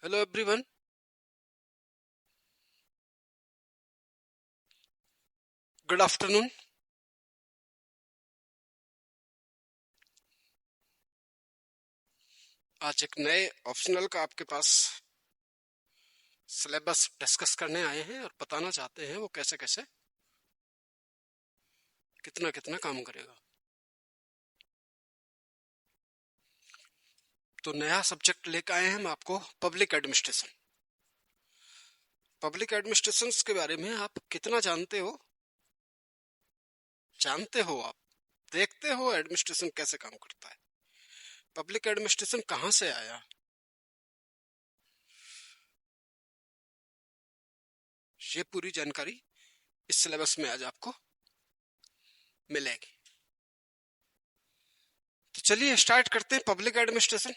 Hello everyone, good afternoon. आज एक नए ऑप्शनल का आपके पास सिलेबस डिस्कस करने आए हैं और बताना चाहते हैं वो कैसे कैसे कितना कितना काम करेगा। तो नया सब्जेक्ट लेकर आए हैं हम आपको पब्लिक एडमिनिस्ट्रेशन। पब्लिक एडमिनिस्ट्रेशन के बारे में आप कितना जानते हो? जानते हो आप? देखते हो एडमिनिस्ट्रेशन कैसे काम करता है? पब्लिक एडमिनिस्ट्रेशन कहाँ से आया? ये पूरी जानकारी इस सिलेबस में आज आपको मिलेगी। तो चलिए स्टार्ट करते हैं पब्लिक एडमिनिस्ट्रेशन।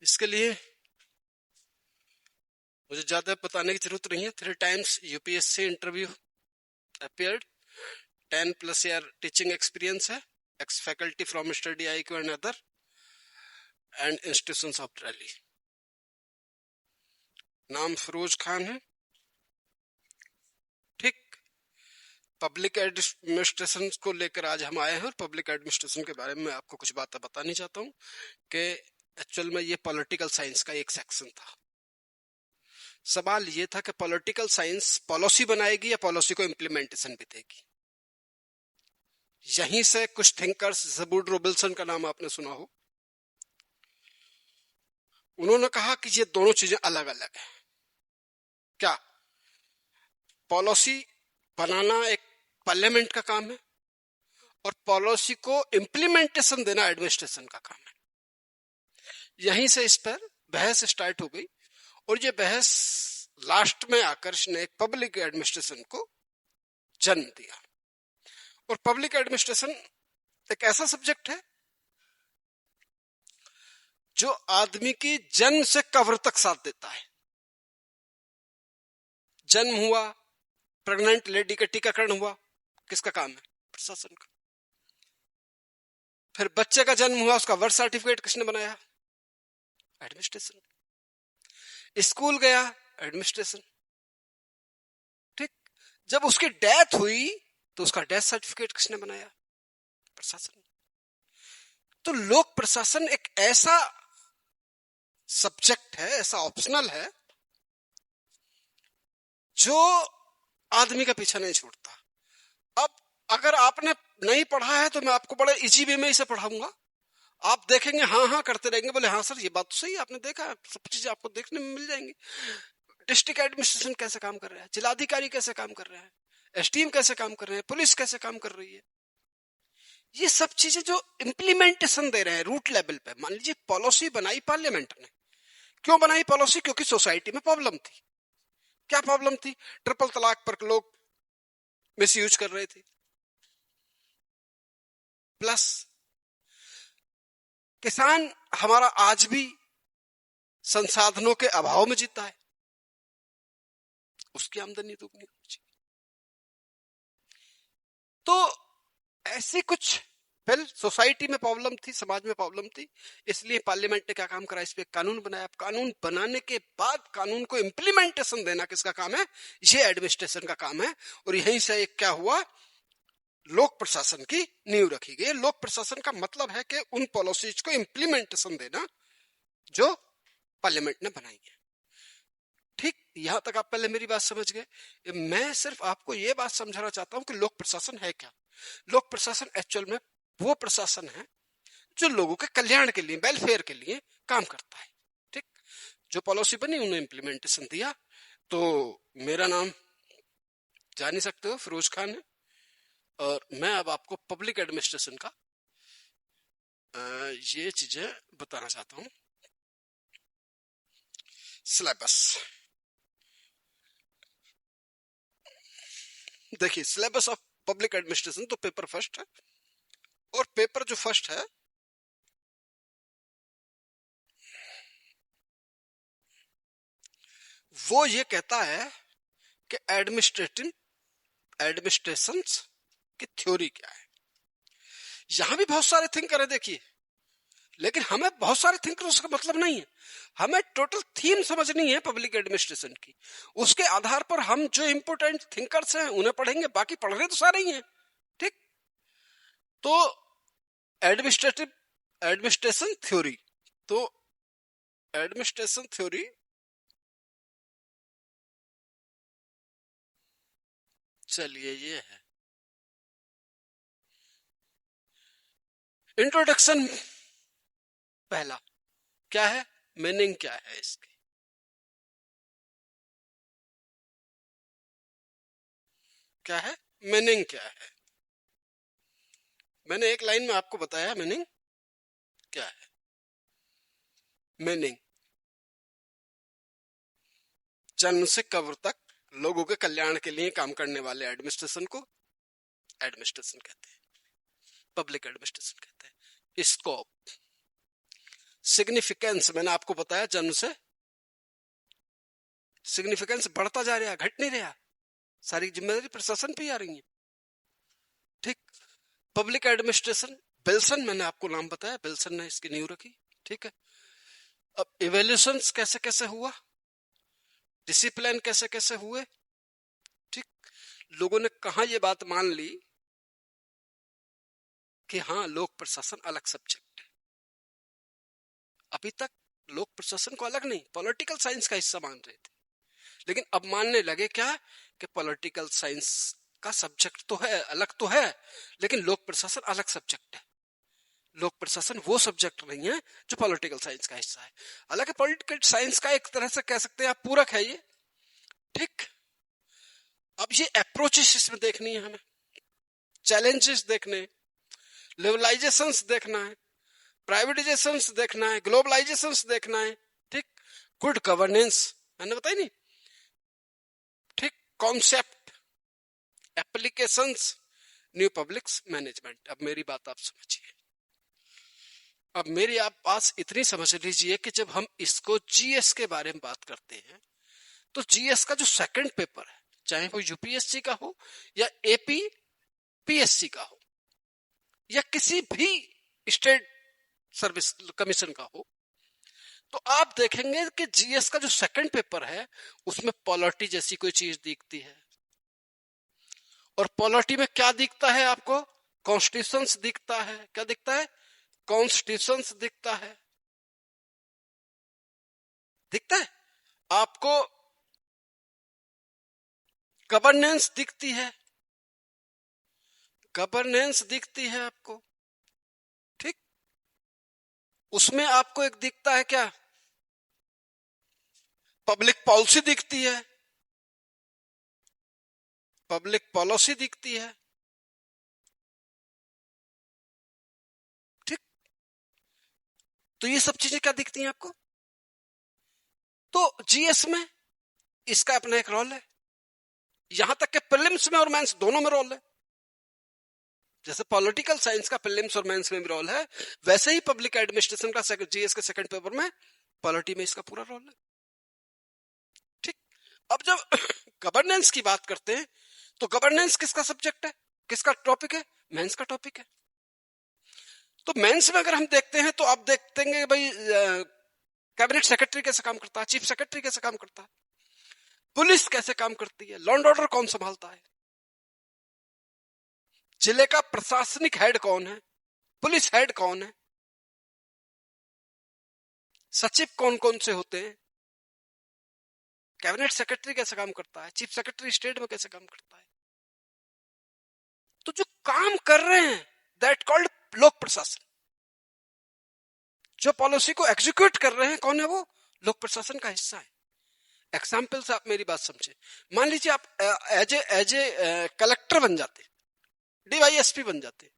इसके लिए मुझे ज्यादा बताने की जरूरत नहीं है। 3 times UPSC interview appeared, 10 plus year teaching experience है, ex faculty from study IQ and other and institutions of Delhi। नाम फिरोज खान है। ठीक, पब्लिक एडमिनिस्ट्रेशन को लेकर आज हम आए हैं और पब्लिक एडमिनिस्ट्रेशन के बारे में आपको कुछ बातें बतानी चाहता हूँ कि एक्चुअल में ये पॉलिटिकल साइंस का एक सेक्शन था। सवाल ये था कि पॉलिटिकल साइंस पॉलिसी बनाएगी या पॉलिसी को इम्प्लीमेंटेशन भी देगी। यहीं से कुछ थिंकर्स, वुडरो विल्सन का नाम आपने सुना हो, उन्होंने कहा कि ये दोनों चीजें अलग अलग है। क्या? पॉलिसी बनाना एक पार्लियामेंट का काम है और पॉलिसी को इम्प्लीमेंटेशन देना एडमिनिस्ट्रेशन का काम है। यहीं से इस पर बहस स्टार्ट हो गई और ये बहस लास्ट में आकर इसने एक पब्लिक एडमिनिस्ट्रेशन को जन्म दिया। और पब्लिक एडमिनिस्ट्रेशन एक ऐसा सब्जेक्ट है जो आदमी की जन्म से कब्र तक साथ देता है। जन्म हुआ, प्रेग्नेंट लेडी का टीकाकरण हुआ, किसका काम है? प्रशासन का। फिर बच्चे का जन्म हुआ, उसका बर्थ सर्टिफिकेट किसने बनाया? एडमिनिस्ट्रेशन। स्कूल गया, एडमिनिस्ट्रेशन। ठीक, जब उसकी डेथ हुई तो उसका डेथ सर्टिफिकेट किसने बनाया? प्रशासन। तो लोक प्रशासन एक ऐसा सब्जेक्ट है, ऐसा ऑप्शनल है जो आदमी का पीछा नहीं छोड़ता। अब अगर आपने नहीं पढ़ा है तो मैं आपको बड़े इजी वे में इसे पढ़ाऊंगा। आप देखेंगे, हाँ हाँ करते रहेंगे, बोले हाँ सर ये बात तो सही, आपने देखा, सब चीजें आपको देखने में मिल जाएंगी। डिस्ट्रिक्ट एडमिनिस्ट्रेशन कैसे काम कर रहा है, जिलाधिकारी कैसे काम कर रहा है, एसडीएम कैसे काम कर रहे हैं, पुलिस कैसे काम कर रही है, ये सब चीजें जो इम्प्लीमेंटेशन दे रहे हैं रूट लेवल पे। मान लीजिए पॉलिसी बनाई पार्लियामेंट ने। क्यों बनाई पॉलिसी? क्योंकि सोसाइटी में प्रॉब्लम थी। क्या प्रॉब्लम थी? ट्रिपल तलाक पर लोग मिस यूज कर रहे थे, प्लस किसान हमारा आज भी संसाधनों के अभाव में जीता है, उसकी आमदनी दुगनी होनी चाहिए। तो ऐसी कुछ फिर सोसाइटी में प्रॉब्लम थी, समाज में प्रॉब्लम थी, इसलिए पार्लियामेंट ने क्या काम करा? इस पे कानून बनाया। कानून बनाने के बाद कानून को इम्प्लीमेंटेशन देना किसका काम है? ये एडमिनिस्ट्रेशन का काम है। और यहीं से एक क्या हुआ? लोक प्रशासन की नींव रखी गई। लोक प्रशासन का मतलब है कि उन पॉलिसीज को इम्प्लीमेंटेशन देना जो पार्लियामेंट ने बनाई है। ठीक, यहां तक आप पहले मेरी बात समझ गए। मैं सिर्फ आपको यह बात समझाना चाहता हूं कि लोक प्रशासन है क्या। लोक प्रशासन एक्चुअल में वो प्रशासन है जो लोगों के कल्याण के लिए, वेलफेयर के लिए काम करता है। ठीक, जो पॉलिसी बनी उन्होंने इम्प्लीमेंटेशन दिया। तो मेरा नाम जान ही सकते हो, फिरोज खान है, और मैं अब आपको पब्लिक एडमिनिस्ट्रेशन का ये चीजें बताना चाहता हूं। सिलेबस देखिए, सिलेबस ऑफ पब्लिक एडमिनिस्ट्रेशन तो पेपर फर्स्ट है, और पेपर जो फर्स्ट है वो ये कहता है कि एडमिनिस्ट्रेशन की थ्योरी क्या है। यहां भी बहुत सारे थिंकर है देखिए, लेकिन हमें बहुत सारे थिंकर उसका मतलब नहीं है, हमें टोटल थीम समझनी है पब्लिक एडमिनिस्ट्रेशन की। उसके आधार पर हम जो इंपोर्टेंट थिंकर्स हैं उन्हें पढ़ेंगे, बाकी पढ़ रहे तो सारे ही हैं। ठीक, तो एडमिनिस्ट्रेशन थ्योरी, तो एडमिनिस्ट्रेशन थ्योरी चलिए ये है इंट्रोडक्शन। पहला क्या है, मीनिंग क्या है इसकी, क्या है मीनिंग क्या है। मैंने एक लाइन में आपको बताया मीनिंग क्या है। मीनिंग, जन्म से कब्र तक लोगों के कल्याण के लिए काम करने वाले एडमिनिस्ट्रेशन को एडमिनिस्ट्रेशन कहते हैं, पब्लिक एडमिनिस्ट्रेशन कहते हैं। स्कोप, सिग्निफिकेंस, मैंने आपको बताया जन्म से सिग्निफिकेंस बढ़ता जा रहा है, घट नहीं रहा, सारी जिम्मेदारी प्रशासन पे ही आ रही है। ठीक, पब्लिक एडमिनिस्ट्रेशन, बिल्सन, मैंने आपको नाम बताया, बिल्सन ने इसकी नींव रखी। ठीक है, अब इवेल्यूशन कैसे कैसे हुआ, डिसिप्लिन कैसे कैसे हुए। ठीक, लोगों ने कहा ये बात मान ली कि हाँ लोक प्रशासन अलग सब्जेक्ट है। अभी तक लोक प्रशासन को अलग नहीं, पॉलिटिकल साइंस का हिस्सा मान रहे थे, लेकिन अब मानने लगे क्या कि पॉलिटिकल साइंस का सब्जेक्ट तो है, अलग तो है, लेकिन लोक प्रशासन अलग सब्जेक्ट है। लोक प्रशासन वो सब्जेक्ट नहीं है जो पॉलिटिकल साइंस का हिस्सा है। हालांकि पॉलिटिकल साइंस का एक तरह से कह सकते हैं आप पूरक है ये। ठीक, अब ये अप्रोचेस इसमें देखनी है हमें, चैलेंजेस देखने, लिबरलाइजेशंस देखना है, प्राइवेटाइजेशंस देखना है, ग्लोबलाइजेशंस देखना है। ठीक, गुड गवर्नेंस मैंने बताई नहीं। ठीक, concept, applications, new public management. अब मेरी बात आप समझिए, अब मेरी आप पास इतनी समझ लीजिए कि जब हम इसको जीएस के बारे में बात करते हैं तो जीएस का जो सेकंड पेपर है, चाहे वो यूपीएससी का हो या एपी पीएससी का हो या किसी भी स्टेट सर्विस कमीशन का हो, तो आप देखेंगे कि जीएस का जो सेकंड पेपर है उसमें पॉलिटी जैसी कोई चीज दिखती है। और पॉलिटी में क्या दिखता है आपको, कॉन्स्टिट्यूशन दिखता है। क्या दिखता है, कॉन्स्टिट्यूशन दिखता है, दिखता है आपको। गवर्नेंस दिखती है, गवर्नेंस दिखती है आपको। ठीक, उसमें आपको एक दिखता है क्या, पब्लिक पॉलिसी दिखती है, पब्लिक पॉलिसी दिखती है। ठीक, तो ये सब चीजें क्या दिखती हैं आपको। तो जीएस में इसका अपना एक रोल है, यहां तक कि प्रीलिम्स में और मेंस दोनों में रोल है। जैसे पॉलिटिकल साइंस का प्रीलिम्स और मेंस में भी रोल है, वैसे ही पब्लिक एडमिनिस्ट्रेशन का जीएस के सेकंड पेपर में पॉलिटी में इसका पूरा रोल है। ठीक, अब जब गवर्नेंस की बात करते हैं तो गवर्नेंस किसका सब्जेक्ट है, किसका टॉपिक है, मेंस का टॉपिक है। तो मेंस में अगर हम देखते हैं तो आप देखते हैं भाई कैबिनेट सेक्रेटरी कैसे काम करता है, चीफ सेक्रेटरी कैसे काम करता है, पुलिस कैसे काम करती है, लॉ एंड ऑर्डर कौन संभालता है, जिले का प्रशासनिक हेड कौन है, पुलिस हेड कौन है, सचिव कौन कौन से होते हैं, कैबिनेट सेक्रेटरी कैसे काम करता है, चीफ सेक्रेटरी स्टेट में कैसे काम करता है। तो जो काम कर रहे हैं दैट कॉल्ड लोक प्रशासन, जो पॉलिसी को एग्जीक्यूट कर रहे हैं कौन है, वो लोक प्रशासन का हिस्सा है। एग्जाम्पल से आप मेरी बात समझे, मान लीजिए आप एज ए कलेक्टर बन जाते, डीवाईएसपी बन जाते,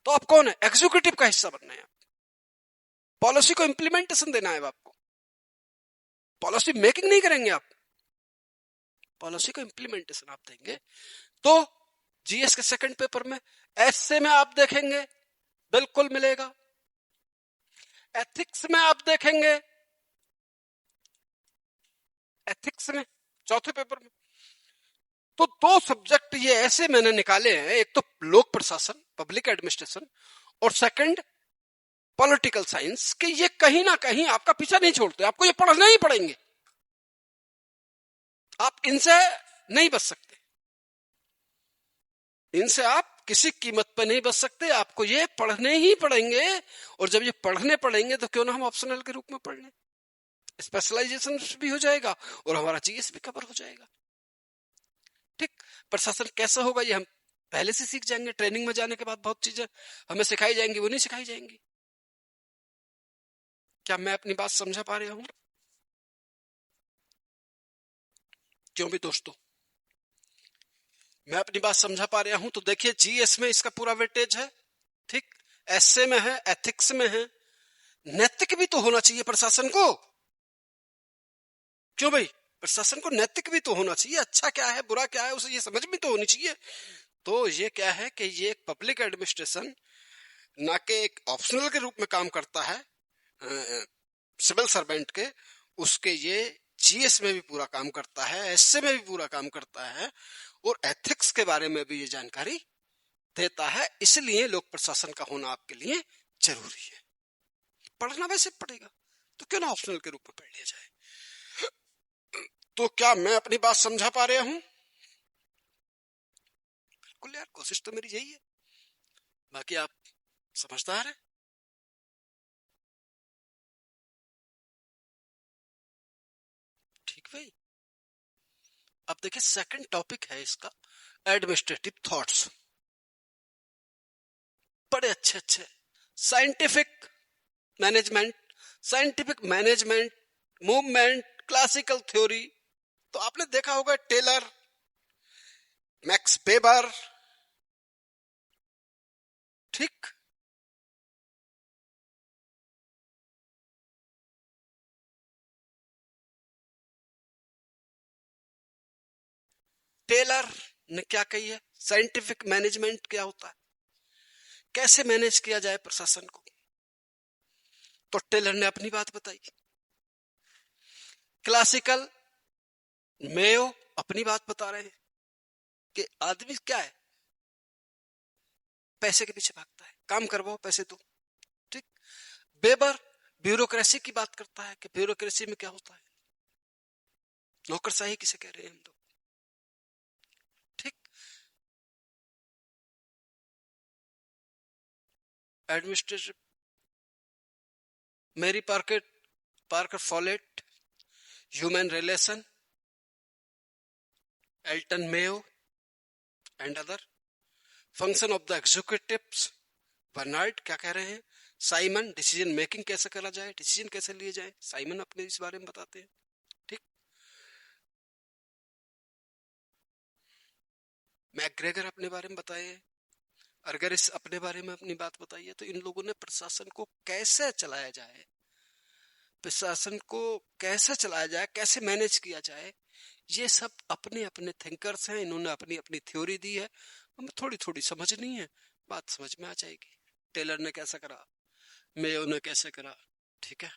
तो आप कौन है, एग्जीक्यूटिव का हिस्सा बनना है। पॉलिसी को इंप्लीमेंटेशन देना है आपको, पॉलिसी मेकिंग नहीं करेंगे आप, पॉलिसी को इंप्लीमेंटेशन आप देंगे। तो जीएस के सेकंड पेपर में एसए में आप देखेंगे बिल्कुल मिलेगा, एथिक्स में आप देखेंगे, एथिक्स में चौथे पेपर में, तो दो सब्जेक्ट ये ऐसे मैंने निकाले हैं, एक तो लोक प्रशासन पब्लिक एडमिनिस्ट्रेशन और सेकंड पॉलिटिकल साइंस, कि ये कहीं ना कहीं आपका पीछा नहीं छोड़ते, आपको ये पढ़ना ही पड़ेंगे, आप इनसे नहीं बच सकते, इनसे आप किसी कीमत पर नहीं बच सकते, आपको ये पढ़ने ही पड़ेंगे। और जब ये पढ़ने पड़ेंगे तो क्यों ना हम ऑप्शनल के रूप में पढ़ लें, स्पेशलाइजेशन भी हो जाएगा और हमारा जीएस भी कवर हो जाएगा। ठीक, प्रशासन कैसा होगा ये हम पहले से सीख जाएंगे, ट्रेनिंग में जाने के बाद बहुत चीजें हमें सिखाई जाएंगी, वो नहीं सिखाई जाएंगी। क्या मैं अपनी बात समझा पा रहा हूं? क्यों भी दोस्तों, मैं अपनी बात समझा पा रहा हूं? तो देखिए, जीएस में इसका पूरा वेटेज है, ठीक, एसए में है, एथिक्स में है, नैतिक भी तो होना चाहिए प्रशासन को। क्यों भाई, प्रशासन को नैतिक भी तो होना चाहिए, अच्छा क्या है बुरा क्या है उसे ये समझ भी तो होनी चाहिए। तो ये क्या है कि ये एक पब्लिक एडमिनिस्ट्रेशन ना के एक ऑप्शनल के रूप में काम करता है सिविल सर्वेंट के, उसके ये जीएस में भी पूरा काम करता है, एसए में भी पूरा काम करता है और एथिक्स के बारे में भी ये जानकारी देता है। इसलिए लोक प्रशासन का होना आपके लिए जरूरी है। पढ़ना वैसे पड़ेगा तो क्यों ना ऑप्शनल के रूप में पढ़ लिया जाए। तो क्या मैं अपनी बात समझा पा रहा हूं? बिल्कुल यार, कोशिश तो मेरी यही है, बाकी आप समझदार हैं। ठीक भाई, अब देखिए सेकंड टॉपिक है इसका, एडमिनिस्ट्रेटिव थॉट्स। बड़े अच्छे अच्छे scientific management, scientific management, movement, classical theory, तो आपने देखा होगा टेलर, मैक्स वेबर, ठीक, टेलर ने क्या कही है, साइंटिफिक मैनेजमेंट क्या होता है, कैसे मैनेज किया जाए प्रशासन को, तो टेलर ने अपनी बात बताई। क्लासिकल मेयो अपनी बात बता रहे हैं कि आदमी क्या है, पैसे के पीछे भागता है, काम करवाओ पैसे दो, ठीक। बेबर ब्यूरोक्रेसी की बात करता है कि ब्यूरोक्रेसी में क्या होता है, नौकरशाही किसे कह रहे हैं हम लोग, ठीक। Administrative Mary Parker Follett, human relation, Elton Mayo and other, function of the executives, Bernard क्या कह रहे हैं, साइमन डिसीजन मेकिंग कैसे करा जाए, डिसीजन कैसे लिए जाए, साइमन अपने इस बारे में बताते हैं, ठीक। मैकग्रेगर अपने बारे में बताए, अगर इस अपने बारे में अपनी बात बताई है। तो इन लोगों ने प्रशासन को कैसे चलाया जाए, प्रशासन को कैसे चलाया जाए, कैसे मैनेज किया जाए, ये सब अपने अपने थिंकर्स हैं, इन्होंने अपनी अपनी थ्योरी दी है, हमें थोड़ी थोड़ी समझनी है, बात समझ में आ जाएगी। टेलर ने कैसा करा, मेयो ने कैसे करा, ठीक है।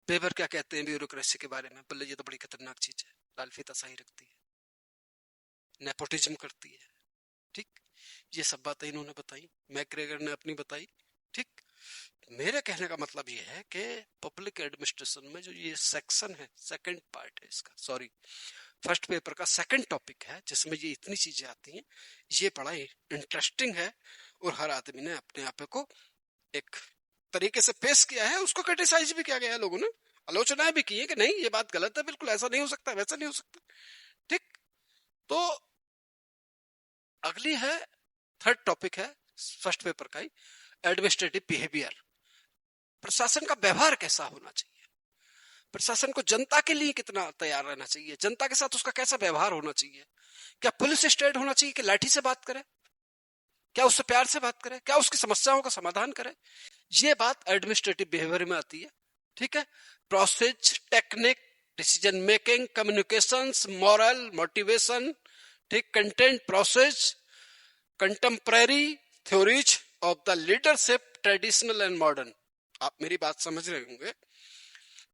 वेबर क्या कहते हैं ब्यूरोक्रेसी के बारे में, बोले ये तो बड़ी खतरनाक चीज है, लाल फीता सही रखती है, नेपोटिज्म करती है, ठीक। ये सब बातें इन्होंने बताई, मैकग्रेगर ने अपनी बताई, ठीक। मेरे कहने का मतलब ये है कि पब्लिक एडमिनिस्ट्रेशन में जो ये सेक्शन है, सेकंड पार्ट है इसका, सॉरी फर्स्ट पेपर का सेकंड टॉपिक है जिसमें ये इतनी चीजें आती हैं, ये बड़ा इंटरेस्टिंग है और हर आदमी ने अपने आप को एक तरीके से पेश किया है, उसको क्रिटिसाइज भी किया गया है, लोगों ने आलोचनाएं भी की है कि नहीं ये बात गलत है, बिल्कुल ऐसा नहीं हो सकता, वैसा नहीं हो सकता, ठीक। तो अगली है, थर्ड टॉपिक है फर्स्ट पेपर का ही, एडमिनिस्ट्रेटिव बिहेवियर, प्रशासन का व्यवहार कैसा होना चाहिए, प्रशासन को जनता के लिए कितना तैयार रहना चाहिए, जनता के साथ उसका कैसा व्यवहार होना चाहिए, क्या पुलिस स्टेट होना चाहिए कि लाठी से बात करे, क्या उससे प्यार से बात करे, क्या उसकी समस्याओं का समाधान करे, ये बात एडमिनिस्ट्रेटिव बिहेवियर में आती है, ठीक है। Process, technique, decision making, communications, moral, motivation, ठीक, content, process, contemporary theories of the leadership, traditional and modern. आप मेरी बात समझ रहे होंगे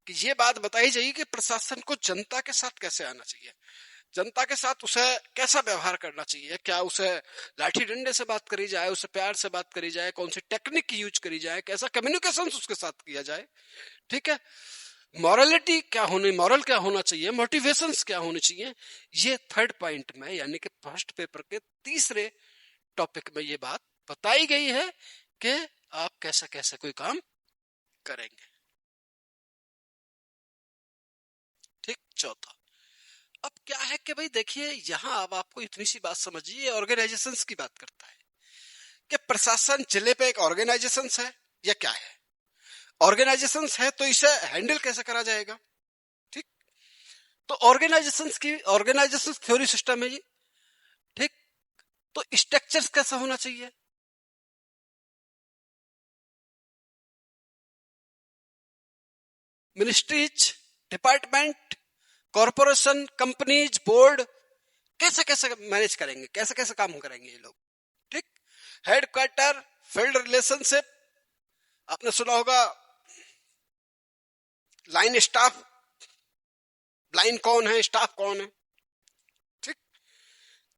कि ये बात बताई जाएगी कि प्रशासन को जनता के साथ कैसे आना चाहिए, जनता के साथ उसे कैसा व्यवहार करना चाहिए, क्या उसे लाठी डंडे से बात करी जाए, उसे प्यार से बात करी जाए, कौन सी टेक्निक की यूज करी जाए, कैसा कम्युनिकेशन उसके साथ किया जाए, ठीक है, मॉरलिटी क्या होनी, मॉरल क्या होना चाहिए, मोटिवेशंस क्या होनी चाहिए, ये थर्ड पॉइंट में यानी कि फर्स्ट पेपर के तीसरे टॉपिक में ये बात बताई गई है कि आप कैसा कैसा कोई काम करेंगे। ठीक, चौथा। अब क्या है कि भाई देखिए यहां अब आपको इतनी सी बात समझिए, ऑर्गेनाइजेशंस की बात करता है कि प्रशासन जिले पे एक ऑर्गेनाइजेशन है या क्या है, ऑर्गेनाइजेशन है तो इसे हैंडल कैसे करा जाएगा। ठीक, तो ऑर्गेनाइजेशन थ्योरी सिस्टम है ये। ठीक, तो स्ट्रक्चर्स कैसा होना चाहिए, ministries, department, corporation, companies, board, कैसे कैसे मैनेज करेंगे, कैसे कैसे काम करेंगे ये लोग। ठीक, हेडक्वार्टर, फील्ड रिलेशनशिप, आपने सुना होगा लाइन स्टाफ, लाइन कौन है, स्टाफ कौन है। ठीक,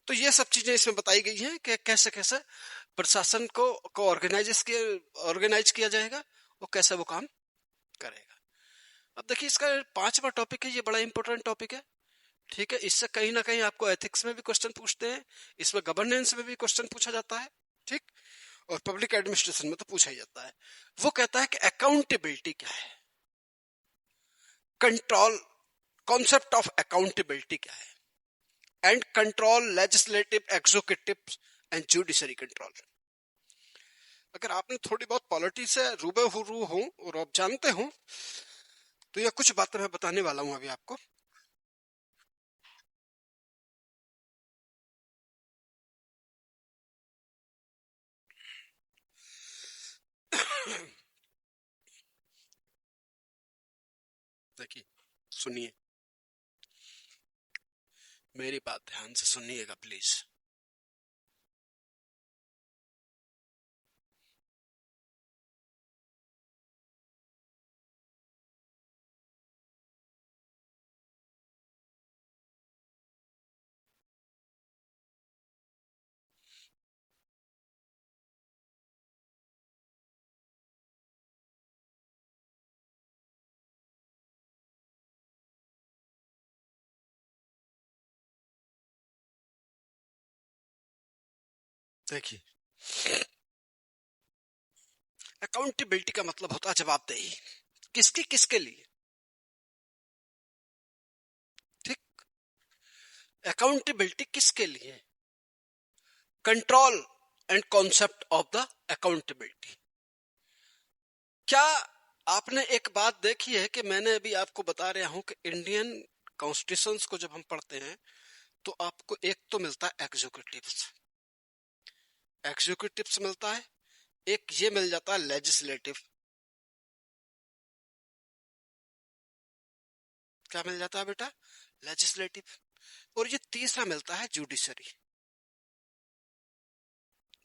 तो ये सब चीजें इसमें बताई गई हैं कि कैसे कैसे प्रशासन को ऑर्गेनाइज किया जाएगा, वो कैसे वो काम करेगा। अब देखिए इसका पांचवा टॉपिक है, ये बड़ा इंपॉर्टेंट टॉपिक है। ठीक है, इससे कहीं ना कहीं आपको एथिक्स में भी क्वेश्चन पूछते हैं, इसमें गवर्नेंस में भी क्वेश्चन पूछा जाता है। ठीक, और पब्लिक एडमिनिस्ट्रेशन में तो पूछा ही जाता है। वो कहता है कि अकाउंटेबिलिटी क्या है, कंट्रोल, कॉन्सेप्ट ऑफ अकाउंटेबिलिटी क्या है, and control legislative, executive and judiciary control. अगर आपने थोड़ी बहुत पॉलिटी से रूबरू हो और आप जानते हो तो ये कुछ बातें मैं बताने वाला हूं अभी आपको। देखिए, सुनिए, मेरी बात ध्यान से सुनिएगा प्लीज। देखिए, अकाउंटेबिलिटी का मतलब होता है जवाबदेही, किसकी, किसके लिए। ठीक, अकाउंटेबिलिटी किसके लिए, control and concept of the accountability. क्या आपने एक बात देखी है कि मैंने अभी आपको बता रहा हूं कि इंडियन कॉन्स्टिट्यूशन को जब हम पढ़ते हैं तो आपको एक तो मिलता है एग्जीक्यूटिव्स, एग्जीक्यूटिव्स मिलता है, एक ये मिल जाता है लेजिस्लेटिव, क्या मिल जाता है बेटा, लेजिस्लेटिव, और ये तीसरा मिलता है जुडिशरी,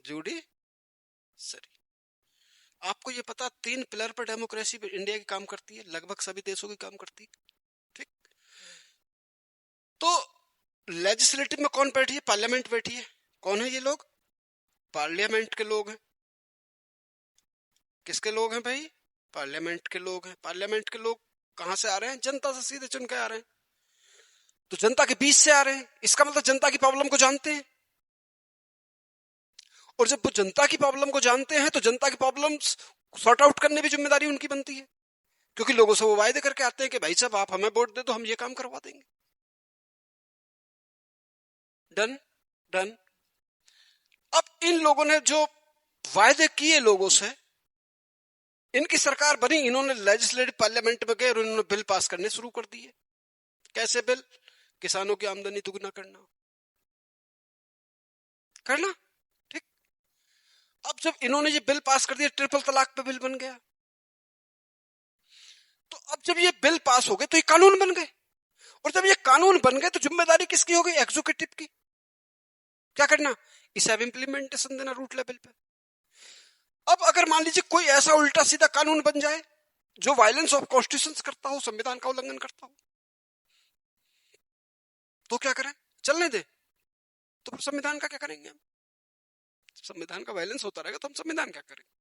जुडिशरी। आपको ये पता, तीन पिलर पर डेमोक्रेसी इंडिया की काम करती है, लगभग सभी देशों की काम करती है। ठीक, तो लेजिस्लेटिव में कौन बैठी है, पार्लियामेंट बैठी है। कौन है ये लोग, पार्लियामेंट के लोग हैं। किसके लोग हैं भाई, पार्लियामेंट के लोग हैं। पार्लियामेंट के लोग कहां से आ रहे हैं, जनता से सीधे चुन के आ रहे हैं, तो जनता के बीच से आ रहे हैं, इसका मतलब जनता की प्रॉब्लम को जानते हैं। और जब वो जनता की प्रॉब्लम को जानते हैं तो जनता की प्रॉब्लम्स सॉर्ट आउट करने की जिम्मेदारी उनकी बनती है, क्योंकि लोगों से वो वायदे करके आते हैं कि भाई साहब आप हमें वोट दे तो हम ये काम करवा देंगे। Done, done. अब इन लोगों ने जो वायदे किए लोगों से, इनकी सरकार बनी, इन्होंने लेजिस्लेटिव पार्लियामेंट में गए और इन्होंने बिल पास करने शुरू कर दिए। कैसे बिल, किसानों की आमदनी दुगना करना, करना। ठीक, अब जब इन्होंने ये बिल पास कर दिया, ट्रिपल तलाक पे बिल बन गया, तो अब जब ये बिल पास हो गए तो ये कानून बन गए, और जब ये कानून बन गए तो जिम्मेदारी किसकी हो गई, एग्जीक्यूटिव की। क्या करना, इसे अब इंप्लीमेंटेशन देना रूट लेवल पे। अब अगर मान लीजिए कोई ऐसा उल्टा सीधा कानून बन जाए जो वायलेंस ऑफ कॉन्स्टिट्यूशन करता हो, संविधान का उल्लंघन करता हो, तो क्या करें, चलने दे, तो फिर संविधान का क्या करेंगे हम? संविधान का वायलेंस होता रहेगा तो हम संविधान क्या करेंगे?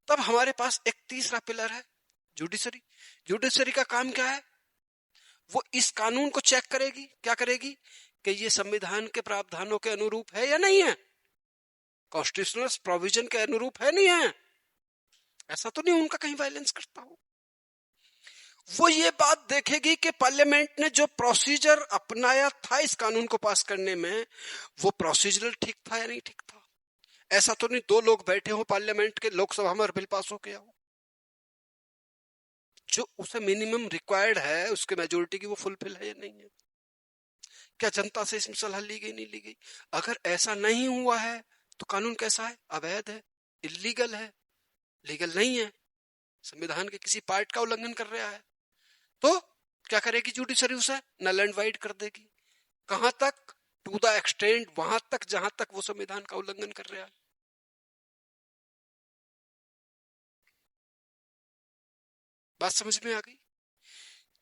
तब हमारे पास एक तीसरा पिलर है, जुडिशरी। जुडिशरी का काम क्या है? वो इस कानून को चेक करेगी। क्या करेगी? कि ये संविधान के प्रावधानों के अनुरूप है या नहीं है, कॉन्स्टिट्यूशनल प्रोविजन के अनुरूप है नहीं है, ऐसा तो नहीं उनका कहीं वायलेंस करता हो। वो ये बात देखेगी कि पार्लियामेंट ने जो प्रोसीजर अपनाया था इस कानून को पास करने में, वो प्रोसीजरल ठीक था या नहीं ठीक था। ऐसा तो नहीं दो लोग बैठे हो पार्लियामेंट के, लोकसभा में और बिल पास हो गया हो, जो उसे मिनिमम रिक्वायर्ड है उसके मेजोरिटी की वो फुलफिल है या नहीं है। क्या जनता से इसमें सलाह ली गई, नहीं ली गई? अगर ऐसा नहीं हुआ है तो कानून कैसा है? अवैध है, इलीगल है, लीगल नहीं है, संविधान के किसी पार्ट का उल्लंघन कर रहा है। तो क्या करेगी जुडिशरी? उसे नल एंड वाइड कर देगी। कहां तक? टू द एक्सटेंट, वहां तक जहां तक वो संविधान का उल्लंघन कर रहा है। बात समझ में आ गई?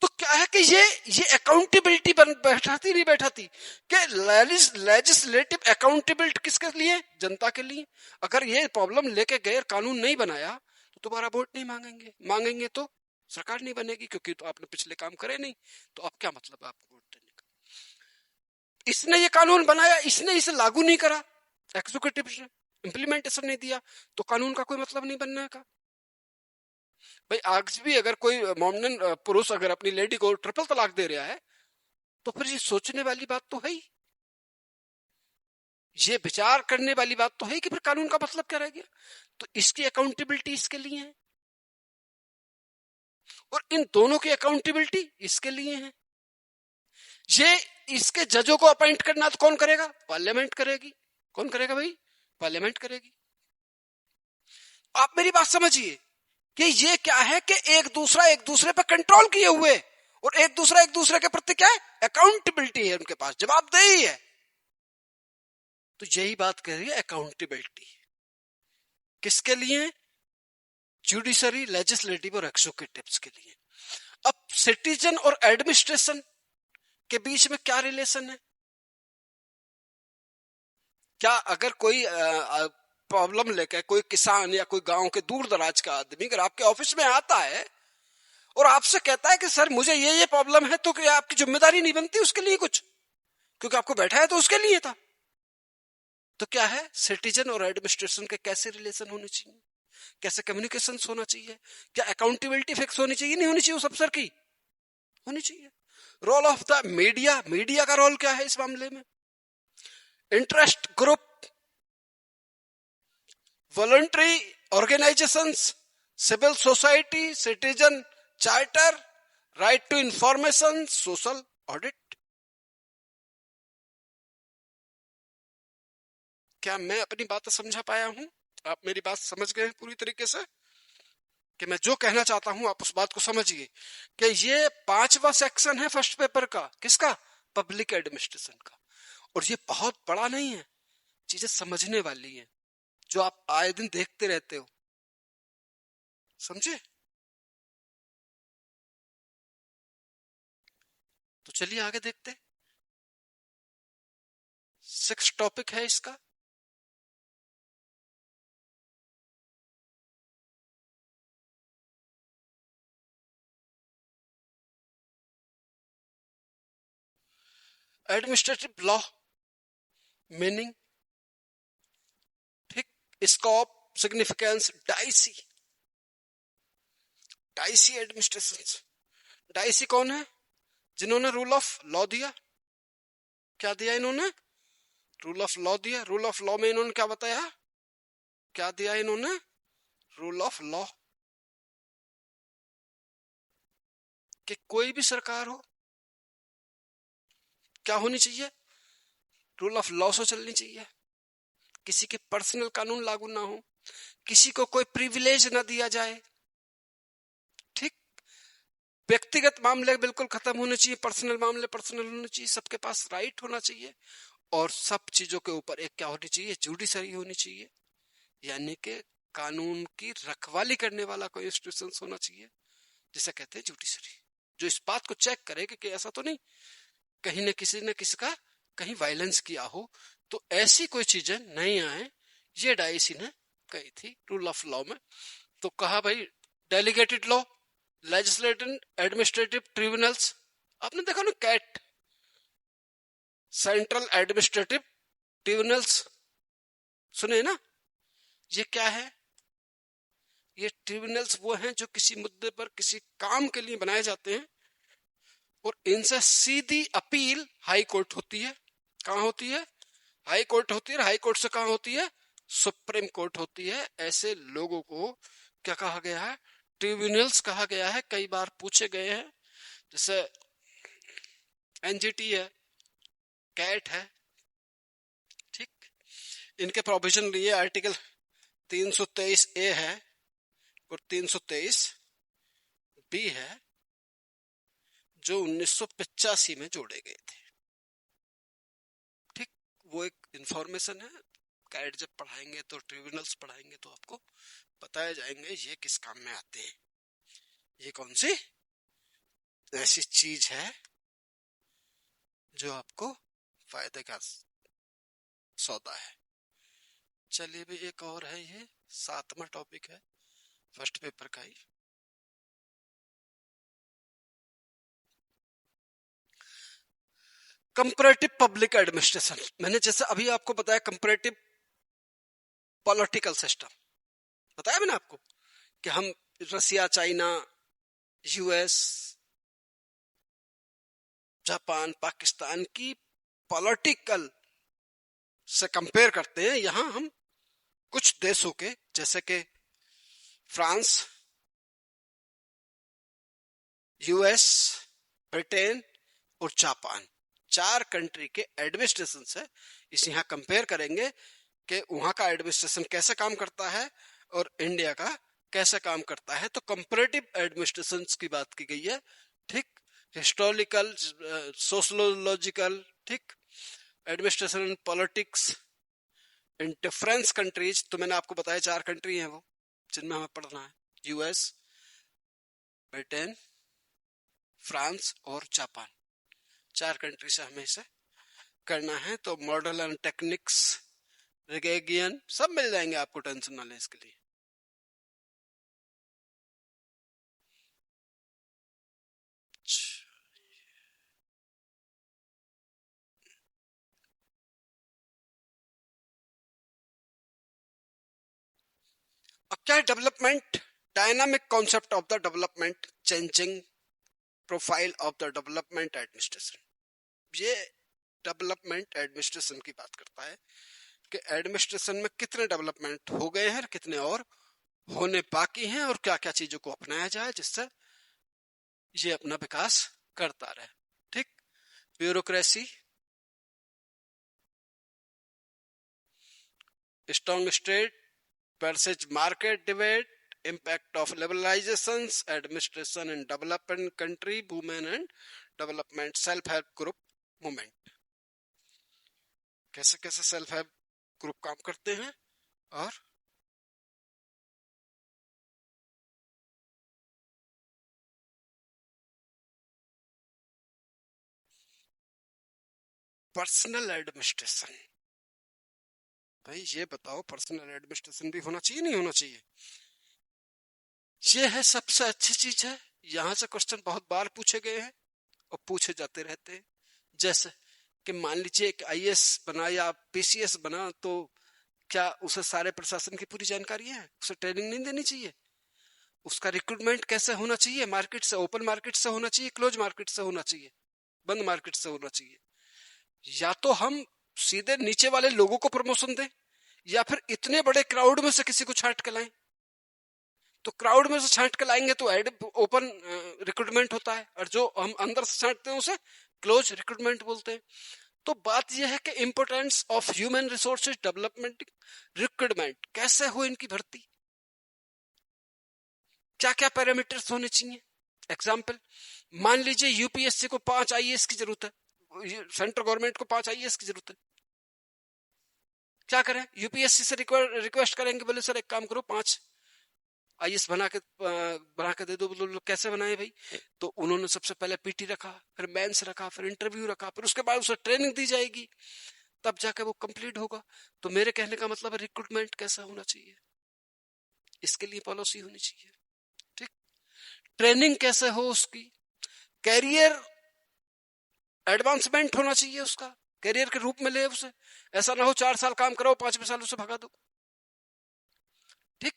तो क्या है कि ये अकाउंटेबिलिटी बैठाती नहीं बैठाती कि लेजिस्लेटिव अकाउंटेबिलिटी किसके लिए? जनता के लिए। अगर ये प्रॉब्लम लेके गए, कानून नहीं बनाया, तो दोबारा वोट नहीं मांगेंगे, मांगेंगे तो सरकार नहीं बनेगी, क्योंकि तो आपने पिछले काम करे नहीं, तो अब क्या मतलब है आपको वोट देने का? इसने ये कानून बनाया, इसने इसे लागू नहीं करा, एग्जीक्यूटिव ने इंप्लीमेंटेशन नहीं दिया, तो कानून का कोई मतलब नहीं बनने का। भाई आज भी अगर कोई मोमडन पुरुष अगर अपनी लेडी को ट्रिपल तलाक दे रहा है, तो फिर ये सोचने वाली बात तो है ही, ये विचार करने वाली बात तो है कि फिर कानून का मतलब क्या रह गया। तो इसकी अकाउंटेबिलिटी इसके लिए है, और इन दोनों की अकाउंटेबिलिटी इसके लिए है। ये इसके जजों को अपॉइंट करना तो कौन करेगा? पार्लियामेंट करेगी। कौन करेगा भाई? पार्लियामेंट करेगी। आप मेरी बात समझिए कि ये क्या है कि एक दूसरे पर कंट्रोल किए हुए, और एक दूसरे के प्रति क्या है? अकाउंटेबिलिटी है, उनके पास जवाबदेही है। तो यही बात कह रही है अकाउंटेबिलिटी किसके लिए? जुडिशरी, लेजिस्लेटिव और एग्जीक्यूटिव के लिए। अब सिटीजन और एडमिनिस्ट्रेशन के बीच में क्या रिलेशन है? क्या अगर कोई प्रॉब्लम लेकर कोई किसान या कोई गांव के दूर दराज का आदमी अगर आपके ऑफिस में आता है और आपसे कहता है कि सर मुझे ये प्रॉब्लम है, तो क्या आपकी जिम्मेदारी नहीं बनती उसके लिए कुछ? क्योंकि आपको बैठा है तो उसके लिए था। तो क्या है, सिटीजन और एडमिनिस्ट्रेशन के कैसे रिलेशन होने चाहिए, कैसे कम्युनिकेशन होना चाहिए, क्या अकाउंटेबिलिटी फिक्स होनी चाहिए, नहीं होनी चाहिए, उस अफसर की होनी चाहिए। Role of the media, media का रोल क्या है इस मामले में? Interest group, voluntary organisations, civil society, citizen charter, right to information, social audit. क्या मैं अपनी बात समझा पाया हूं? आप मेरी बात समझ गए हैं पूरी तरीके से कि मैं जो कहना चाहता हूं आप उस बात को समझिए कि ये 5वां सेक्शन है फर्स्ट पेपर का। किसका? पब्लिक एडमिनिस्ट्रेशन का। और ये बहुत बड़ा नहीं है, चीजें समझने वाली है, जो आप आए दिन देखते रहते हो। समझे? तो चलिए आगे देखते। 6 टॉपिक है इसका। एडमिनिस्ट्रेटिव लॉ, मीनिंग, ठीक, scope, significance, dicey. Dicey administration. Dicey कौन है? जिन्होंने रूल ऑफ लॉ दिया। क्या दिया इन्होंने? रूल ऑफ लॉ दिया। रूल ऑफ लॉ में इन्होंने क्या बताया? क्या दिया इन्होंने? Rule of law. कि कोई भी सरकार हो, क्या होनी चाहिए? रूल ऑफ लॉ से चलनी चाहिए। किसी के पर्सनल कानून लागू ना हो, किसी को कोई प्रिविलेज ना दिया जाए, ठीक, व्यक्तिगत मामले बिल्कुल खत्म होने चाहिए, पर्सनल मामले पर्सनल होने चाहिए, सबके पास राइट होना चाहिए, और सब चीजों के ऊपर एक क्या होनी चाहिए? जुडिशरी होनी चाहिए, यानी कि कानून की रखवाली करने वाला कोई इंस्टीट्यूशन होना चाहिए, जिसे कहते हैं जुडिशरी, जो इस बात को चेक करे कि ऐसा तो नहीं कहीं न किसी ने किसी का कहीं वायलेंस किया हो, तो ऐसी कोई चीजें नहीं आए, ये डाइसी ने कही थी रूल ऑफ लॉ में। तो कहा भाई delegated law, legislative administrative tribunals, आपने देखा ना कैट, सेंट्रल एडमिनिस्ट्रेटिव ट्रिब्यूनल्स, सुने ना, ये क्या है? ये ट्रिब्यूनल्स वो हैं जो किसी मुद्दे पर किसी काम के लिए बनाए जाते हैं और इनसे सीधी अपील हाई कोर्ट होती है। कहां होती है? हाई कोर्ट होती है। हाई कोर्ट से कहां होती है? सुप्रीम कोर्ट होती है। ऐसे लोगों को क्या कहा गया है? ट्रिब्यूनल्स कहा गया है। कई बार पूछे गए हैं, जैसे एनजीटी है, कैट है, ठीक। इनके प्रोविजन लिए आर्टिकल 323 ए है और 323 बी है, जो 1985 में जोड़े गए थे, ठीक। वो एक इंफॉर्मेशन है, कैट जब पढ़ाएंगे तो ट्रिब्यूनल्स पढ़ाएंगे तो आपको बताया जाएंगे ये किस काम में आते हैं, ये कौन सी ऐसी चीज है जो आपको फायदे का सौदा है। चलिए भी एक और है, ये 7वां टॉपिक है फर्स्ट पेपर का ही। कंपैरेटिव पब्लिक एडमिनिस्ट्रेशन, मैंने जैसे अभी आपको बताया कंपैरेटिव पॉलिटिकल सिस्टम, बताया मैंने आपको कि हम रसिया, चाइना, यूएस, जापान, पाकिस्तान की पॉलिटिकल से कंपेयर करते हैं। यहां हम कुछ देशों के, जैसे कि फ्रांस, यूएस, ब्रिटेन और जापान, 4 कंट्री के एडमिनिस्ट्रेशन से इस यहाँ कंपेयर करेंगे कि वहां का एडमिनिस्ट्रेशन कैसे काम करता है और इंडिया का कैसे काम करता है। तो कंपैरेटिव एडमिनिस्ट्रेशन की बात की गई है, ठीक। हिस्टोरिकल, सोशलोलॉजिकल, ठीक, administration, politics in difference countries. तो मैंने आपको बताया 4 कंट्री हैं वो जिनमें हमें पढ़ना है, यूएस, ब्रिटेन, फ्रांस और जापान, 4 कंट्री से हमें इसे करना है। तो मॉडल एंड टेक्निक्स, रिगेगियन सब मिल जाएंगे आपको, टेंशन ना लें इसके लिए। अब क्या है development? Dynamic concept of the development, changing profile of the development administration. ये डेवलपमेंट एडमिनिस्ट्रेशन की बात करता है कि एडमिनिस्ट्रेशन में कितने डेवलपमेंट हो गए हैं, कितने और होने बाकी हैं, और क्या क्या चीजों को अपनाया जाए जिससे ये अपना विकास करता रहे, ठीक। Bureaucracy, strong state versus market debate, impact of liberalizations, administration in developing country, women and development, self help group movement, कैसे कैसे सेल्फ हेल्प ग्रुप काम करते हैं, और पर्सनल एडमिनिस्ट्रेशन। भाई ये बताओ, पर्सनल एडमिनिस्ट्रेशन भी होना चाहिए नहीं होना चाहिए? ये है सबसे अच्छी चीज है। यहां से क्वेश्चन बहुत बार पूछे गए हैं और पूछे जाते रहते हैं। जैसे कि मान लीजिए एक आईएएस बना या पीसीएस बना, तो क्या उसे सारे प्रशासन की पूरी जानकारी है? उसे ट्रेनिंग नहीं देनी चाहिए? उसका रिक्रूटमेंट कैसे होना चाहिए? मार्केट से, ओपन मार्केट से होना चाहिए, क्लोज मार्केट से होना चाहिए, बंद मार्केट से होना चाहिए? या तो हम सीधे नीचे वाले लोगों को प्रमोशन दें, या फिर इतने बड़े क्राउड में से किसी को छांट के लाएं। तो क्राउड में से छांट के लाएंगे तो एड ओपन रिक्रूटमेंट होता है, और जो हम अंदर से छांटते हैं उसे क्लोज रिक्रूटमेंट बोलते हैं। तो बात यह है कि importance of human resources development, recruitment कैसे हो, इनकी भर्ती क्या क्या पैरामीटर्स होने चाहिए। एग्जाम्पल, मान लीजिए यूपीएससी को 5 आईएएस की जरूरत है, सेंट्रल गवर्नमेंट को 5 आईएएस की जरूरत है। क्या करें? यूपीएससी से रिक्वेस्ट करेंगे, बोले सर एक काम करो 5 आईएएस बना के दे दो, बोलो कैसे बनाए भाई? तो उन्होंने सबसे पहले पीटी रखा, फिर मेंस रखा, फिर इंटरव्यू रखा, फिर उसके बाद उसे ट्रेनिंग दी जाएगी, तब जाके वो कंप्लीट होगा। तो मेरे कहने का मतलब है रिक्रूटमेंट कैसा होना चाहिए, इसके लिए पॉलिसी होनी चाहिए। ठीक, ट्रेनिंग कैसे हो उसकी, कैरियर एडवांसमेंट होना चाहिए उसका, कैरियर के रूप में ले उसे। ऐसा ना हो 4 साल काम कराओ, 5वें साल उसे भगा दो। ठीक,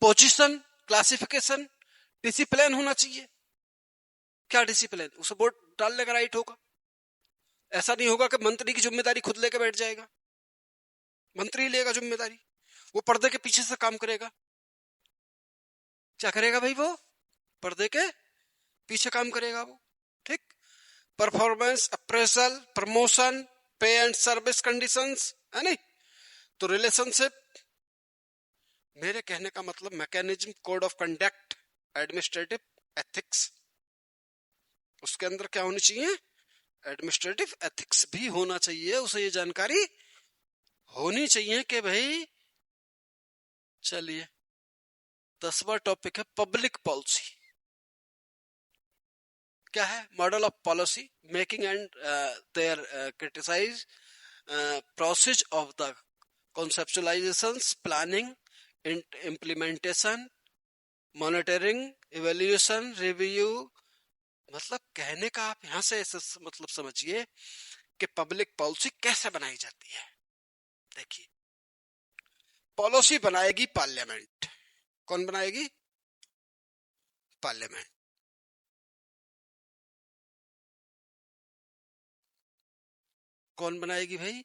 पोजीशन, क्लासिफिकेशन, डिसिप्लिन होना चाहिए। क्या डिसिप्लिन? उसे वोट डालने का राइट होगा। ऐसा नहीं होगा कि मंत्री की जिम्मेदारी खुद लेके बैठ जाएगा। मंत्री लेगा जिम्मेदारी, वो पर्दे के पीछे से काम करेगा। क्या करेगा भाई? वो पर्दे के पीछे काम करेगा वो। ठीक, परफॉर्मेंस अप्रेजल, प्रमोशन, पे एंड सर्विस कंडीशंस, है नहीं? तो रिलेशनशिप, मेरे कहने का मतलब mechanism, code of conduct, administrative ethics, उसके अंदर क्या होनी चाहिए? एडमिनिस्ट्रेटिव एथिक्स भी होना चाहिए। उसे ये जानकारी होनी चाहिए कि भाई, चलिए 10वां टॉपिक है पब्लिक पॉलिसी। क्या है? Model of policy making and their criticise process of the conceptualizations, planning, implementation, monitoring, evaluation, review। मतलब कहने का आप यहां से मतलब समझिए कि पब्लिक पॉलिसी कैसे बनाई जाती है। देखिए, पॉलिसी बनाएगी पार्लियामेंट। कौन बनाएगी? पार्लियामेंट। कौन बनाएगी भाई?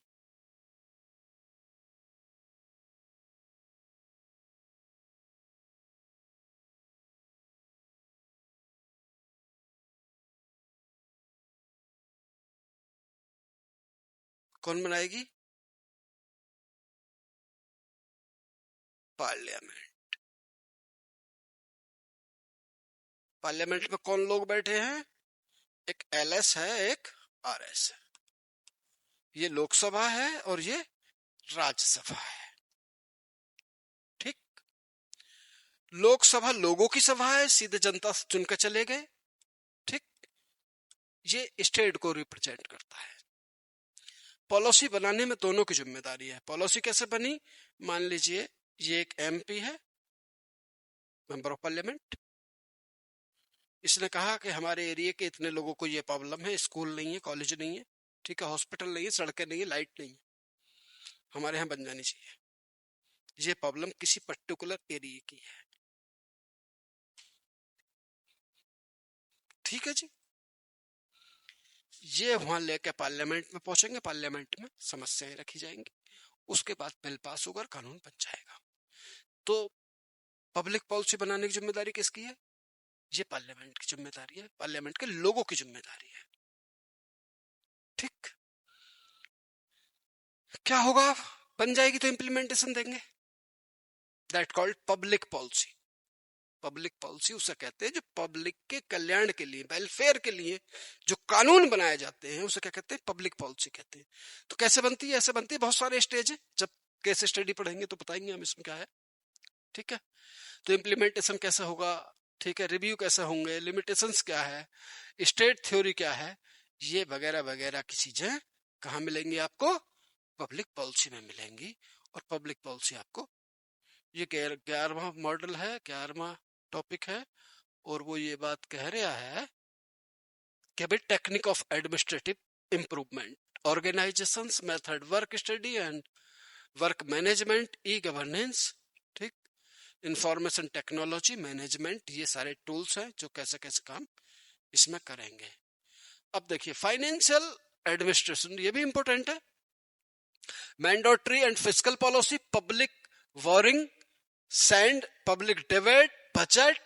कौन बनाएगी? पार्लियामेंट। पार्लियामेंट में कौन लोग बैठे हैं? एक एलएस है, एक आरएस है। ये लोकसभा है और ये राज्यसभा है। ठीक, लोकसभा लोगों की सभा है, सीधे जनता से चुनकर चले गए। ठीक, ये स्टेट को रिप्रेजेंट करता है। पॉलिसी बनाने में दोनों की जिम्मेदारी है। पॉलिसी कैसे बनी? मान लीजिए ये एक एमपी है, मेंबर ऑफ पार्लियामेंट। इसने कहा कि हमारे एरिया के इतने लोगों को ये प्रॉब्लम है, स्कूल नहीं है, कॉलेज नहीं है, ठीक है, हॉस्पिटल नहीं है, सड़कें नहीं है, लाइट नहीं है, हमारे यहाँ बन जानी चाहिए। ये प्रॉब्लम किसी पर्टिकुलर एरिया की है। ठीक है जी, ये वहां लेके पार्लियामेंट में पहुंचेंगे, पार्लियामेंट में समस्याएं रखी जाएंगी, उसके बाद बिल पास होकर कानून बन जाएगा। तो पब्लिक पॉलिसी बनाने की जिम्मेदारी किसकी है? ये पार्लियामेंट की जिम्मेदारी है, पार्लियामेंट के लोगों की जिम्मेदारी है। ठीक, क्या होगा? बन जाएगी तो इम्प्लीमेंटेशन देंगे, that called public policy. Public policy उसे कहते हैं जो पब्लिक के कल्याण के लिए, वेलफेयर के लिए जो कानून बनाए जाते हैं, उसे क्या कहते हैं? पब्लिक पॉलिसी कहते हैं। तो कैसे बनती है? ऐसे बनती है, बहुत सारे स्टेज है, जब केस स्टडी पढ़ेंगे तो बताएंगे हम इसमें क्या है। ठीक है, तो इम्प्लीमेंटेशन कैसे होगा, ठीक है, रिव्यू कैसे होंगे, लिमिटेशंस क्या है, स्टेट थ्योरी क्या है, ये वगैरह वगैरह की चीजें कहाँ मिलेंगी आपको? पब्लिक पॉलिसी में मिलेंगी। और पब्लिक पॉलिसी आपको, ये 11वां मॉडल है, 11वां टॉपिक है, और वो ये बात कह रहा है कि भाई technique of administrative improvement, organisations, method, work study and work management, e governance, ठीक, इंफॉर्मेशन टेक्नोलॉजी मैनेजमेंट, ये सारे टूल्स हैं जो कैसे कैसे काम इसमें करेंगे। अब देखिए फाइनेंशियल एडमिनिस्ट्रेशन, ये भी इंपॉर्टेंट है। Mandatory and fiscal policy, public warring, sand, public debate, budget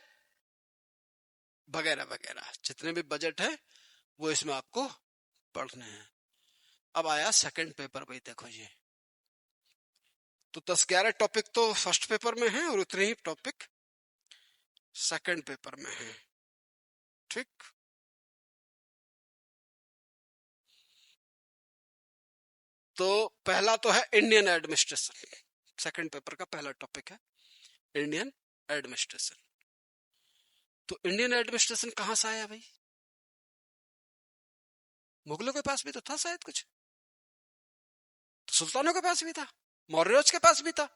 वगैरह वगैरह, जितने भी बजट है वो इसमें आपको पढ़ने हैं। अब आया सेकंड पेपर भाई, देखो ये तो 10-11 टॉपिक तो फर्स्ट पेपर में है और उतने ही टॉपिक सेकंड पेपर में है। ठीक, तो पहला तो है इंडियन एडमिनिस्ट्रेशन, सेकंड पेपर का पहला टॉपिक है इंडियन एडमिनिस्ट्रेशन। तो इंडियन एडमिनिस्ट्रेशन कहां से आया भाई? मुगलों के पास भी तो था शायद कुछ, तो सुल्तानों के पास भी था, मौर्यों के पास भी था,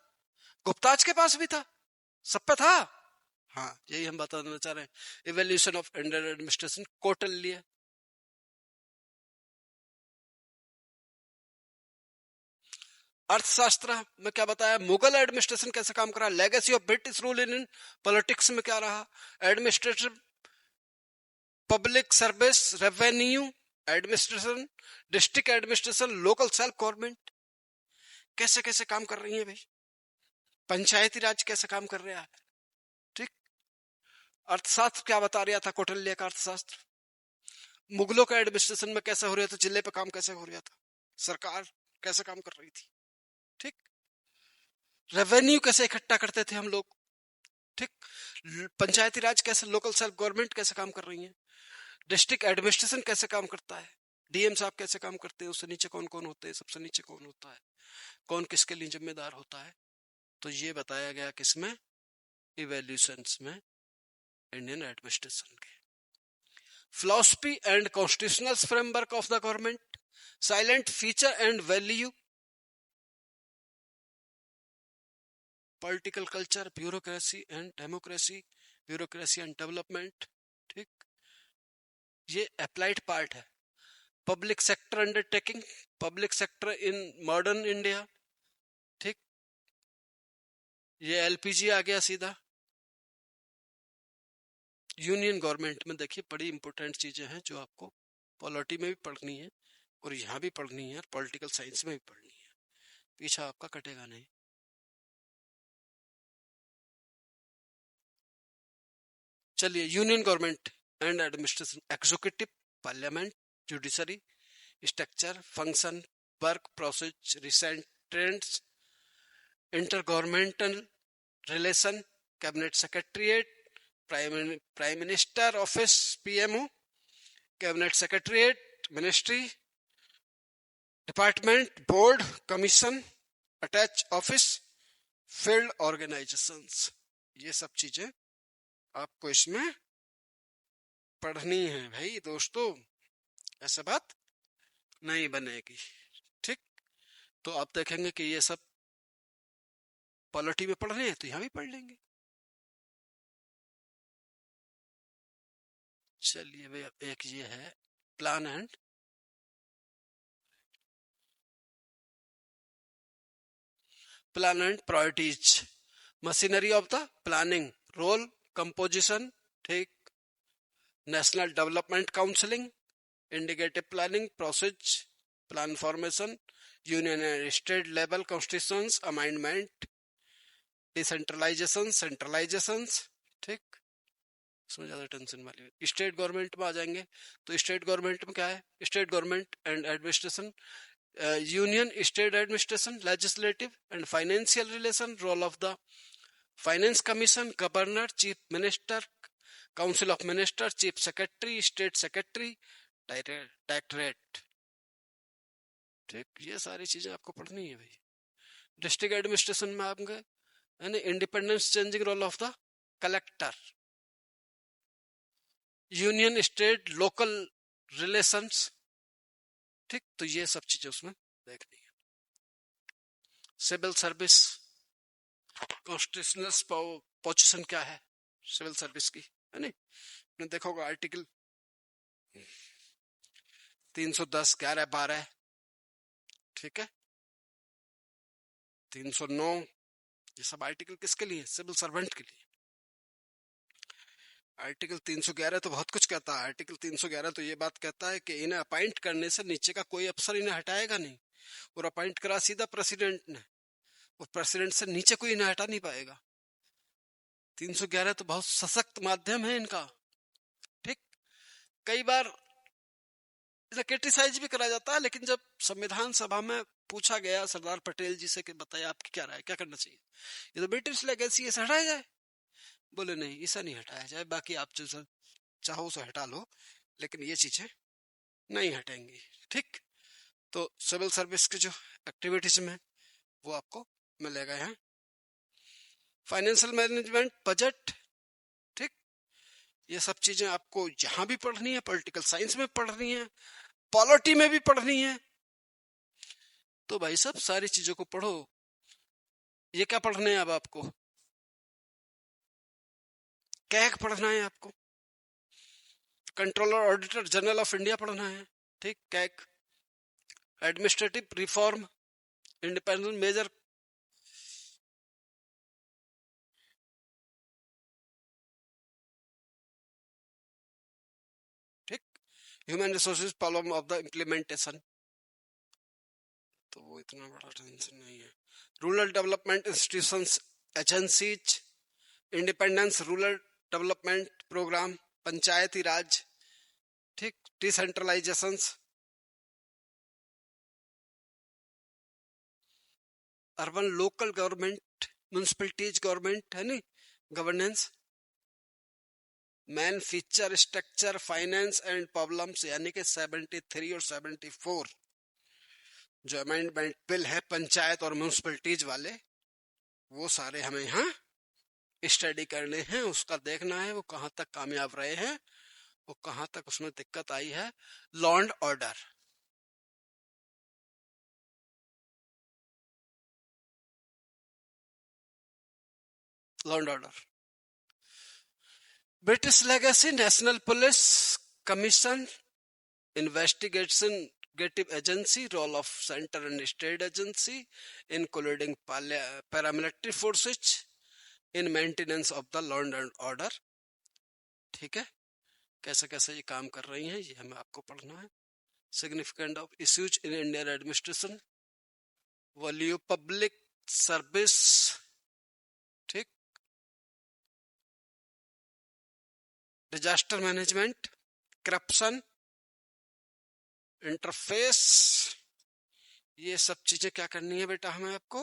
गुप्ताज के पास भी था, सब पे था। हाँ, यही हम बताना चाह रहे हैं। Evolution of Indian administration Kotal लिया। अर्थशास्त्र में क्या बताया? मुगल एडमिनिस्ट्रेशन कैसे काम करा, legacy of British rule in politics में क्या रहा, administrative, public service, revenue administration, district administration, local self government कैसे कैसे काम कर रही है भाई, पंचायती राज कैसे काम कर रहा है। ठीक। अर्थशास्त्र क्या बता रहा था कौटिल्य का अर्थशास्त्र, मुगलों का एडमिनिस्ट्रेशन में कैसे हो रहा था, जिले पे काम कैसे हो रहा था, सरकार कैसे काम कर रही थी। ठीक। रेवेन्यू कैसे इकट्ठा करते थे हम लोग। ठीक। पंचायती राज कैसे, लोकल सेल्फ गवर्नमेंट कैसे काम कर रही है, डिस्ट्रिक्ट एडमिनिस्ट्रेशन कैसे काम करता है, डीएम साहब कैसे काम करते हैं, उससे नीचे कौन कौन होते हैं, सबसे नीचे कौन होता है, कौन किसके लिए जिम्मेदार होता है। तो ये बताया गया किसमें, इवोल्यूशंस में इंडियन एडमिनिस्ट्रेशन के। philosophy and constitutional framework of the government, silent feature and value, political culture, bureaucracy and democracy, bureaucracy and development। ठीक। ये अप्लाइड पार्ट है। Public sector undertaking, public sector in modern India. ठीक। ये LPG आ गया सीधा। Union government में देखिए बड़ी इंपॉर्टेंट चीजें हैं जो आपको पॉलिटी में भी पढ़नी है और यहाँ भी पढ़नी है, पॉलिटिकल साइंस में भी पढ़नी है, पीछा आपका कटेगा नहीं। चलिए, union government and administration, executive, parliament, judiciary, structure, function, work, process, recent trends, inter governmental relation, cabinet secretariat, prime minister office PMO, cabinet secretariat, ministry, department, board, commission, attach office, field organisations. ये सब चीजें आपको इसमें पढ़नी है भाई दोस्तों, ऐसा बात नहीं बनेगी। ठीक। तो आप देखेंगे कि ये सब पॉलिटी में पढ़ रहे हैं तो यहां भी पढ़ लेंगे। चलिए भाई, एक ये है plan and priorities, machinery of the planning, role, composition. ठीक। National development counselling, indicative planning process, plan formation, union and state level constitutions amendment, decentralisation, centralisation. ठीक। इसमें ज्यादा टेंशन वाली। स्टेट गवर्नमेंट में आ जाएंगे तो स्टेट गवर्नमेंट में क्या है, state government and administration, union state administration, legislative and financial relation, role of the finance commission, governor, chief minister, council of minister, chief secretary, state secretary, directorate. ठीक। ये सारी चीजें आपको पढ़नी है भाई। डिस्ट्रिक्ट एडमिनिस्ट्रेशन में आप गए, यानी independence changing role of the collector, union state local relations. ठीक। तो ये सब चीजें उसमें देखनी है। सिविल सर्विस, कॉन्स्टिट्यूशनल पोजीशन क्या है सिविल सर्विस की, है नहीं, आपने देखा होगा आर्टिकल 310, 11, 12। ठीक है। 309, ये सब आर्टिकल किसके लिए, सिविल सर्वेंट के लिए। आर्टिकल 311 तो बहुत कुछ कहता है। आर्टिकल 311 तो ये बात कहता है कि इन्हें अपॉइंट करने से नीचे का कोई अफसर इन्हें हटाएगा नहीं, और अपॉइंट करा सीधा प्रेसिडेंट ने, और प्रेसिडेंट से नीचे कोई इन्हें हटा नहीं पाएगा। 311 तो बहुत सशक्त माध्यम है इनका। ठीक। कई बार इसे क्रिटिसाइज भी करा जाता है, लेकिन जब संविधान सभा में पूछा गया सरदार पटेल जी से कि बताइए आपकी क्या राय, क्या करना चाहिए, ये तो ब्रिटिश लेगेसी है, हटाया जाए। बोले नहीं, ऐसा नहीं हटाया जाए, बाकी आप जो चाहो उसे हटा लो, लेकिन ये चीजें नहीं हटेंगी। ठीक। तो सिविल सर्विस की जो एक्टिविटीज में वो आपको मिलेगा यहाँ। फाइनेंशियल मैनेजमेंट, बजट, ठीक। ये सब चीजें आपको यहां भी पढ़नी है, पॉलिटिकल साइंस में पढ़नी है, पॉलिटी में भी पढ़नी है। तो भाई साहब सारी चीजों को पढ़ो। ये क्या पढ़ना है अब आपको? कैग पढ़ना है आपको, controller auditor general of India पढ़ना है, ठीक। CAG, administrative reform, independent major, ठीक। Human resources problem of the implementation, तो वो इतना बड़ा टेंशन नहीं है। Rural development institutions agencies, independence rural development programme, Panchayati Raj, ठीक। Decentralisations, urban local government, municipalities government है नी, governance, main feature structure finance and problems, यानी कि 73 और 74 जो अमेंडमेंट बिल है पंचायत और म्यूनिसिपैलिटीज वाले, वो सारे हमें यहाँ स्टडी करने हैं। उसका देखना है वो कहाँ तक कामयाब रहे हैं, वो कहाँ तक उसमें दिक्कत आई है। Law and order, law and order, British legacy, national police commission, investigative agency, role of center and state agency including paramilitary forces in maintenance of the law and order, ठीक है। कैसे कैसे ये काम कर रही हैं ये हमें आपको पढ़ना है। Significant of issues in Indian administration, value public service, ठीक। डिजास्टर मैनेजमेंट, करप्शन, इंटरफेस, ये सब चीजें क्या करनी है बेटा हमें आपको?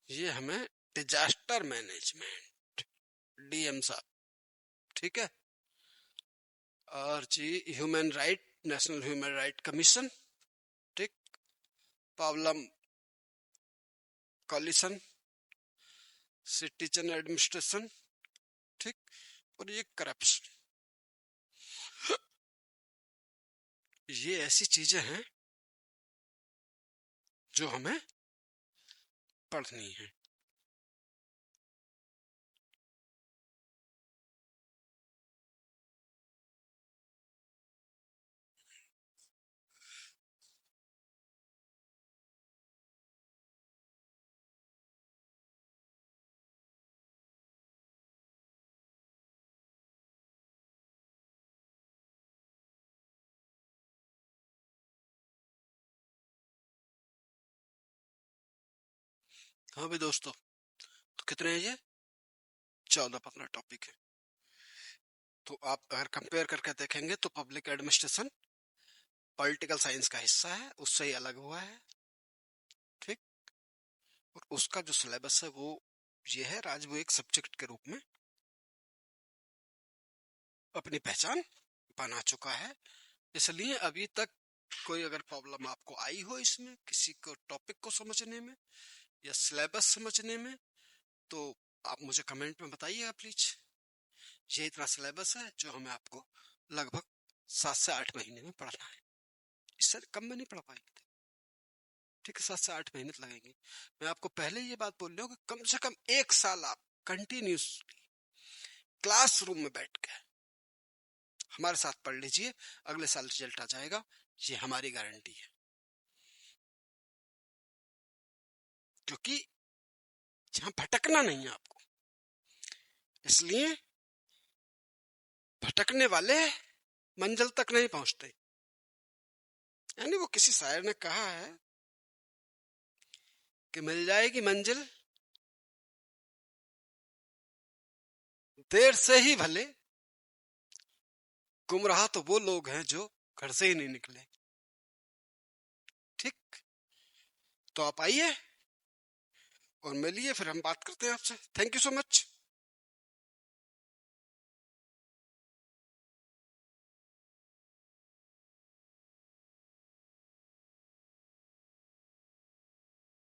ये हमें डिजास्टर मैनेजमेंट, डीएम साहब, ठीक है। और जी human right, national human right commission, ठीक। प्रॉब्लम कॉलिशन, सिटीजन एडमिनिस्ट्रेशन, ठीक। और ये करप्शन, ये ऐसी चीजें हैं जो हमें पढ़नी है। हाँ भाई दोस्तों, तो कितने हैं ये? 14-15 टॉपिक है। तो आप अगर कंपेयर करके देखेंगे तो पब्लिक एडमिनिस्ट्रेशन पॉलिटिकल साइंस का हिस्सा है, उससे ही अलग हुआ है, ठीक। और उसका जो सिलेबस है वो ये है, आज वो एक सब्जेक्ट के रूप में अपनी पहचान बना चुका है। इसलिए अभी तक कोई अगर प्रॉब्लम आपको आई हो इसमें, किसी को टॉपिक को समझने में या सिलेबस समझने में, तो आप मुझे कमेंट में बताइएगा प्लीज। ये इतना सिलेबस है जो हमें आपको लगभग 7 से 8 महीने में पढ़ना है, इससे कम में नहीं पढ़ पाएंगे, ठीक है। 7 से 8 महीने लगेंगे। मैं आपको पहले ये बात बोल रहा हूँ कि कम से कम 1 साल आप कंटिन्यूसली क्लासरूम में बैठ के हमारे साथ पढ़ लीजिए, अगले साल रिजल्ट आ जाएगा, ये हमारी गारंटी है। क्योंकि यहां भटकना नहीं है आपको, इसलिए भटकने वाले मंजिल तक नहीं पहुंचते। यानी वो किसी शायर ने कहा है कि मिल जाएगी मंजिल देर से ही भले, गुमराह तो वो लोग हैं जो घर से ही नहीं निकले, ठीक। तो आप आइए और मिलिए, फिर हम बात करते हैं आपसे। Thank you so much.